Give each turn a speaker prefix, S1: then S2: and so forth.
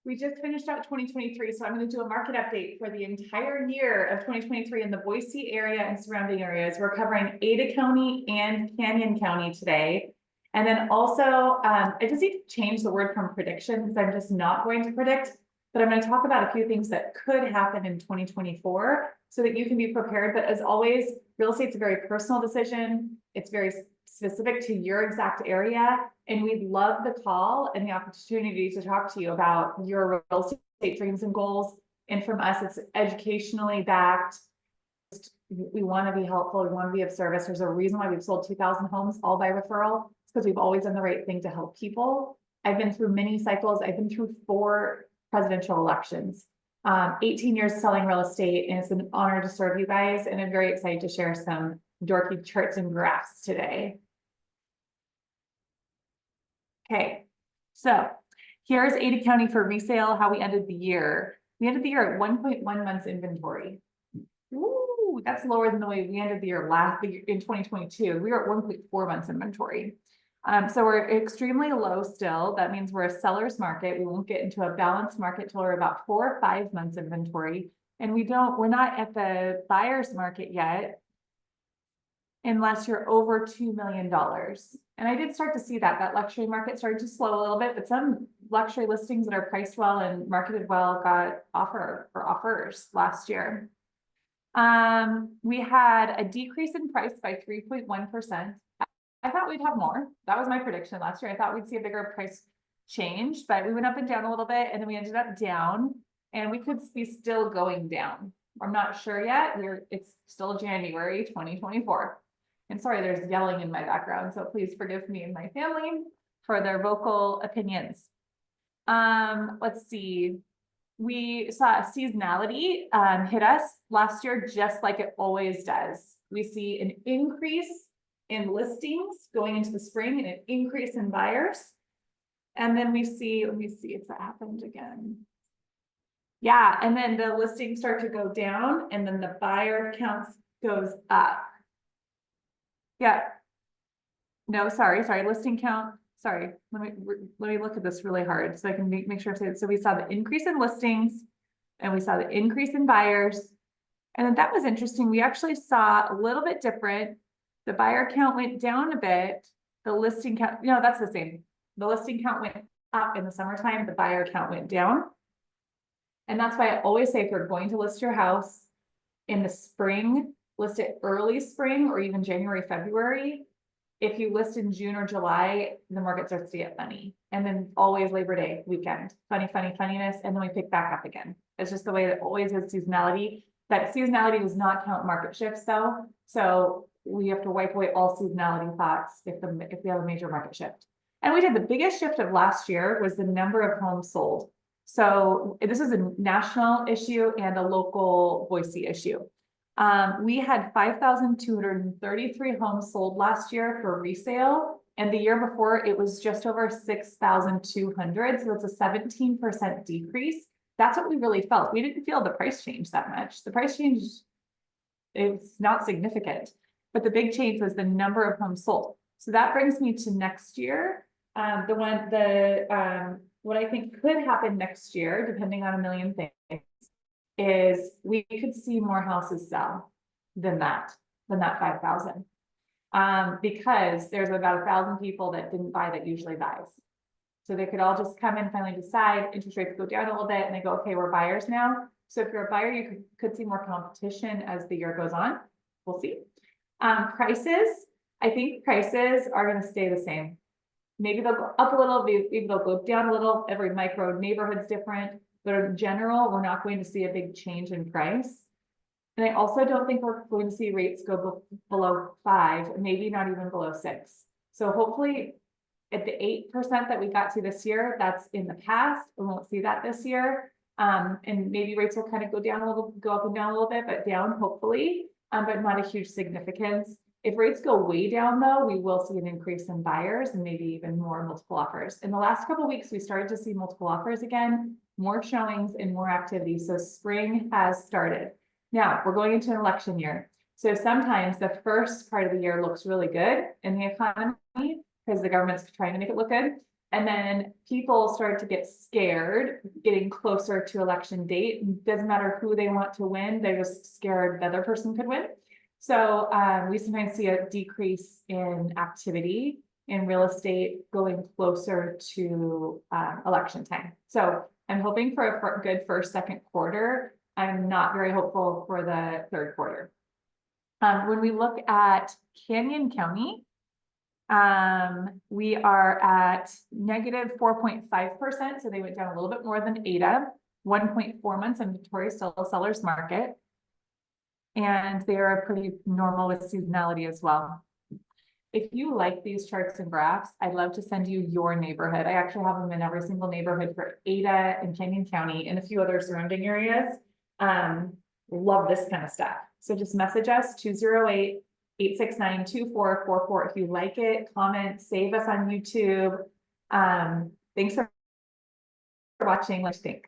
S1: We just finished out 2023, so I'm going to do a market update for the entire year of 2023 in the Boise area and surrounding areas. We're covering Ada County and Canyon County today. And then also, I just need to change the word from prediction because I'm just not going to predict, but I'm going to talk about a few things that could happen in 2024 so that you can be prepared. But as always, real estate's a very personal decision. It's very specific to your exact area. And we'd love the call and the opportunity to talk to you about your real estate dreams and goals. And from us, it's educationally backed. We want to be helpful. We want to be of service. There's a reason why we've sold 2,000 homes all by referral. It's because we've always done the right thing to help people. I've been through many cycles. I've been through 4 presidential elections, 18 years selling real estate, and it's an honor to serve you guys. And I'm very excited to share some dorky charts and graphs today. Okay, so here's Ada County for resale, how we ended the year. We ended the year at 1.1 months inventory. Ooh, that's lower than the way we ended the year in 2022. We were at 1.4 months inventory. So we're extremely low still. That means we're a seller's market. We won't get into a balanced market till we're about 4 or 5 months inventory. And we're not at the buyer's market yet, unless you're over $2 million. And I did start to see that luxury market started to slow a little bit, but some luxury listings that are priced well and marketed well got offers last year. We had a decrease in price by 3.1%. I thought we'd have more. That was my prediction last year. I thought we'd see a bigger price change, but we went up and down a little bit, and then we ended up down, and we could be still going down. I'm not sure yet. It's still January 2024. And sorry, there's yelling in my background, so please forgive me and my family for their vocal opinions. Let's see. We saw a seasonality hit us last year, just like it always does. We see an increase in listings going into the spring and an increase in buyers. And then we see, let me see if that happened again. Yeah, and then the listings start to go down, and then the buyer counts goes up. Yeah. No, sorry, listing count. Sorry, let me look at this really hard so I can make sure. So we saw the increase in listings, and we saw the increase in buyers. And then that was interesting. We actually saw a little bit different. The buyer count went down a bit. The listing count, that's the same. The listing count went up in the summertime. The buyer count went down. And that's why I always say, if you're going to list your house in the spring, list it early spring or even January, February. If you list in June or July, the market starts to get funny. And then always Labor Day weekend, funniness, and then we pick back up again. It's just the way that always is seasonality. That seasonality does not count market shifts though. So we have to wipe away all seasonality thoughts if we have a major market shift. And we did the biggest shift of last year was the number of homes sold. So this is a national issue and a local Boise issue. We had 5,233 homes sold last year for resale, and the year before it was just over 6,200. So it's a 17% decrease. That's what we really felt. We didn't feel the price change that much. The price change, it's not significant, but the big change was the number of homes sold. So that brings me to next year. What I think could happen next year, depending on a million things, is we could see more houses sell than that 5,000. Because there's about 1,000 people that didn't buy that usually buys. So they could all just come and finally decide, interest rates go down a little bit, and they go, okay, we're buyers now. So if you're a buyer, you could see more competition as the year goes on. We'll see. Prices, I think prices are going to stay the same. Maybe they'll go up a little, maybe they'll go down a little. Every micro neighborhood's different. But in general, we're not going to see a big change in price. And I also don't think we're going to see rates go below 5, maybe not even below 6. So hopefully at the 8% that we got to this year, that's in the past. We won't see that this year. And maybe rates will kind of go up and down a little bit, but down hopefully, but not a huge significance. If rates go way down though, we will see an increase in buyers and maybe even more multiple offers. In the last couple of weeks, we started to see multiple offers again, more showings and more activity. So spring has started. Now we're going into an election year. So sometimes the first part of the year looks really good in the economy because the government's trying to make it look good. And then people started to get scared, getting closer to election date. Doesn't matter who they want to win, they're just scared the other person could win. So we sometimes see a decrease in activity in real estate going closer to election time. So I'm hoping for a good first, second quarter. I'm not very hopeful for the third quarter. When we look at Canyon County, we are at negative 4.5%. So they went down a little bit more than Ada, 1.4 months inventory, still a seller's market. And they are pretty normal with seasonality as well. If you like these charts and graphs, I'd love to send you your neighborhood. I actually have them in every single neighborhood for Ada and Canyon County and a few other surrounding areas. Love this kind of stuff. So just message us 208-869-2444 if you like it, comment, save us on YouTube. Thanks for watching. Let's think.